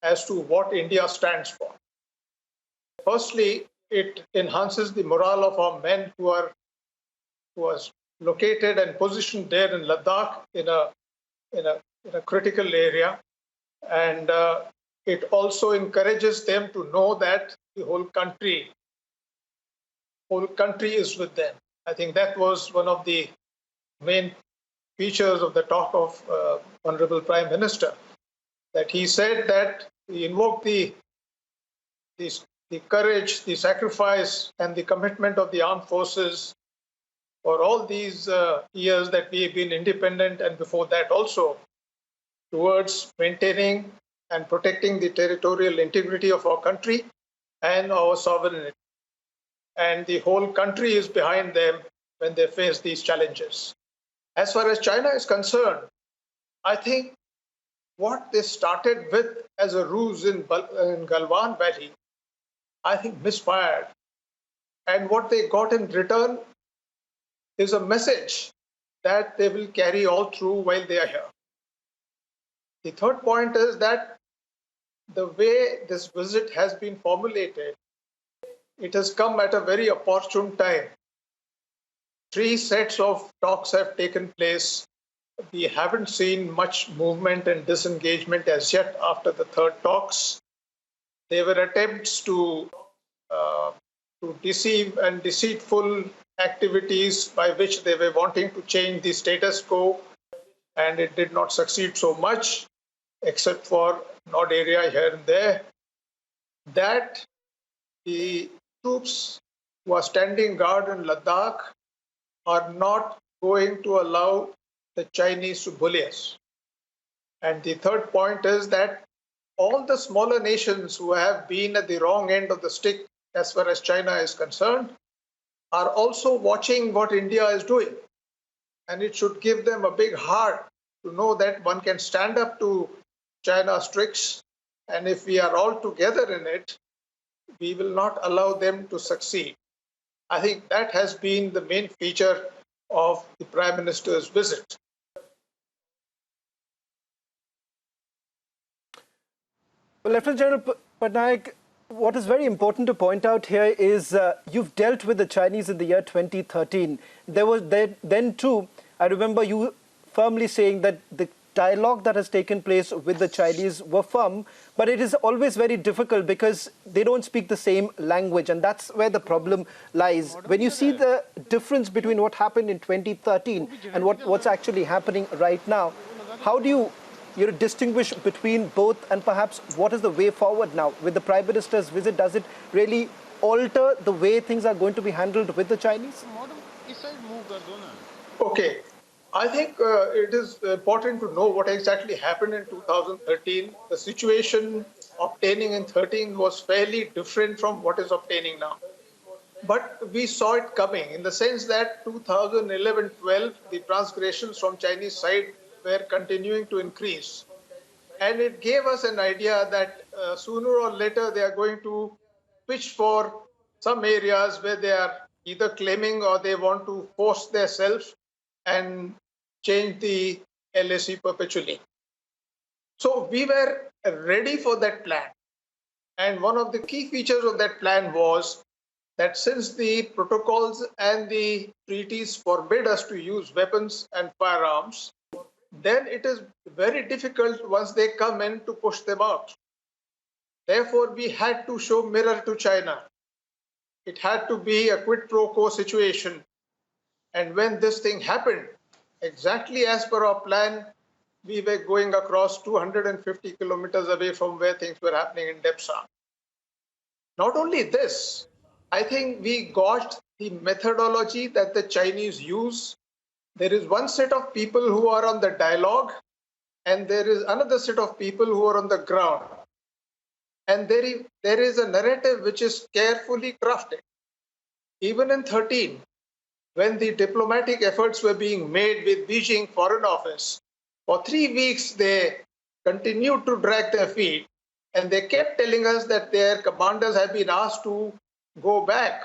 as to what India stands for. Firstly, it enhances the morale of our men who are located and positioned there in Ladakh in a critical area, and it also encourages them to know that the whole country is with them. I think that was one of the main features of the talk of Honorable Prime Minister, that he said that he invoked the, the courage, the sacrifice, and the commitment of the armed forces for all these years that we have been independent, and before that also, towards maintaining and protecting the territorial integrity of our country and our sovereignty. And the whole country is behind them when they face these challenges. As far as China is concerned, I think what they started with as a ruse in Galwan Valley, I think misfired. And what they got in return is a message that they will carry all through while they are here. The third point is that the way this visit has been formulated, it has come at a very opportune time. 3 sets of talks have taken place. We haven't seen much movement and disengagement as yet after the third talks. There were attempts to deceive and deceitful activities by which they were wanting to change the status quo, and it did not succeed so much, except for an odd area here and there, that the troops who are standing guard in Ladakh are not going to allow the Chinese to bully us. And the third point is that all the smaller nations who have been at the wrong end of the stick as far as China is concerned are also watching what India is doing. And it should give them a big heart to know that one can stand up to China's tricks, and if we are all together in it, we will not allow them to succeed. I think that has been the main feature of the Prime Minister's visit. Well, Lieutenant General Parnaik, what is very important to point out here is you've dealt with the Chinese in the year 2013. Then too, I remember you firmly saying that the dialogue that has taken place with the Chinese were firm, but it is always very difficult because they don't speak the same language, and that's where the problem lies. When you see the difference between what happened in 2013 and what's actually happening right now, how do you distinguish between both, and perhaps what is the way forward now? With the Prime Minister's visit, does it really alter the way things are going to be handled with the Chinese? Okay. I think it is important to know what exactly happened in 2013. The situation obtaining in 13 was fairly different from what is obtaining now. But we saw it coming in the sense that 2011-12, the transgressions from Chinese side were continuing to increase. And it gave us an idea that sooner or later they are going to pitch for some areas where they are either claiming or they want to force themselves and change the LAC perpetually. So we were ready for that plan. And one of the key features of that plan was that since the protocols and the treaties forbid us to use weapons and firearms, then it is very difficult once they come in to push them out. Therefore, we had to show mirror to China. It had to be a quid pro quo situation. And when this thing happened, exactly as per our plan, we were going across 250 kilometers away from where things were happening in Depsa. Not only this, I think we got the methodology that the Chinese use. There is one set of people who are on the dialogue, and there is another set of people who are on the ground. And there is a narrative which is carefully crafted. Even in 13, when the diplomatic efforts were being made with Beijing Foreign Office, for 3 weeks they continued to drag their feet, and they kept telling us that their commanders had been asked to go back.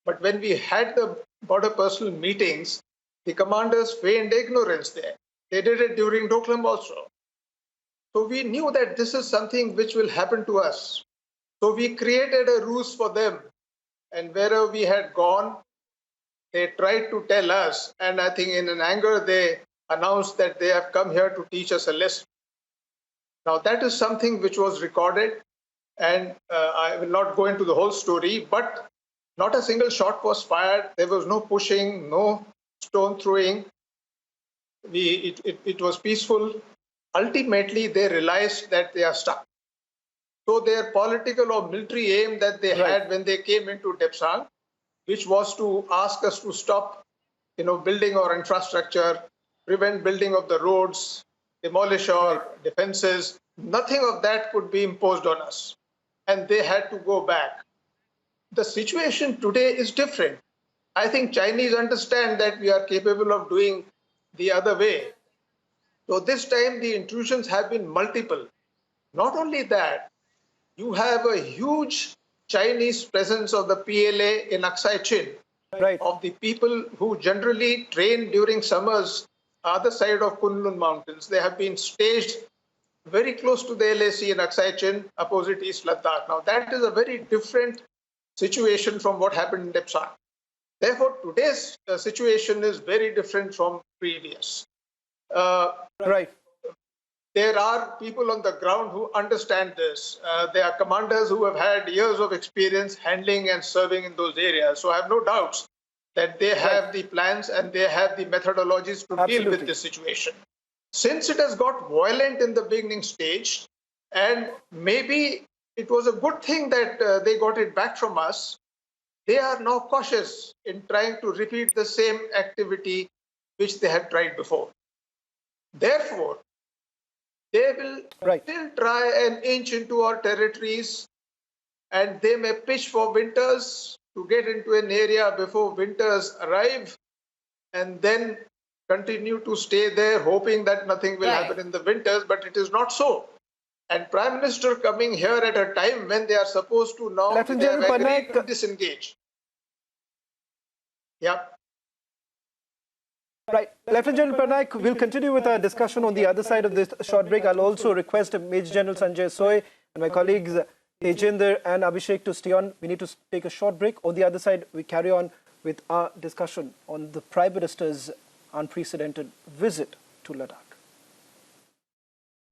But when we had the border personnel meetings, the commanders feigned ignorance there. They did it during Doklam also. So we knew that this is something which will happen to us. So we created a ruse for them. And wherever we had gone, they tried to tell us. And I think in an anger, they announced that they have come here to teach us a lesson. Now, that is something which was recorded. And I will not go into the whole story, but not a single shot was fired. There was no pushing, no stone throwing. It was peaceful. Ultimately, they realized that they are stuck. So their political or military aim that they Right. had when they came into Depsang, which was to ask us to stop, building our infrastructure, prevent building of the roads, demolish Right. our defenses, nothing of that could be imposed on us. And they had to go back. The situation today is different. I think Chinese understand that we are capable of doing the other way. So this time the intrusions have been multiple. Not only that, you have a huge Chinese presence of the PLA in Aksai Chin, Right. of the people who generally train during summers other side of Kunlun Mountains. They have been staged very close to the LAC in Aksai Chin, opposite East Ladakh. Now that is a very different situation from what happened in Depsang. Therefore, today's situation is very different from previous. Uh, Right. there are people on the ground who understand this. There are commanders who have had years of experience handling and serving in those areas. So I have no doubts that they Right. have the plans and they have the methodologies to deal with Absolutely. this situation. Since it has got violent in the beginning stage, and maybe it was a good thing that they got it back from us, they are now cautious in trying to repeat the same activity which they had tried before. Therefore, they will Right. still try and inch into our territories, and they may pitch for winters to get into an area before winters arrive, and then continue to stay there hoping that nothing will happen in the winters, but it is not so. And Prime Minister coming here at a time when they are supposed to now, Lieutenant they have General agreed to Parnaik, disengage. Yeah. right. Lieutenant General Parnaik, we'll continue with our discussion on the other side of this short break. I'll also request Major General Sanjay Soy and my colleagues Tejinder and Abhishek to stay on. We need to take a short break. On the other side, we carry on with our discussion on the Prime Minister's unprecedented visit to Ladakh.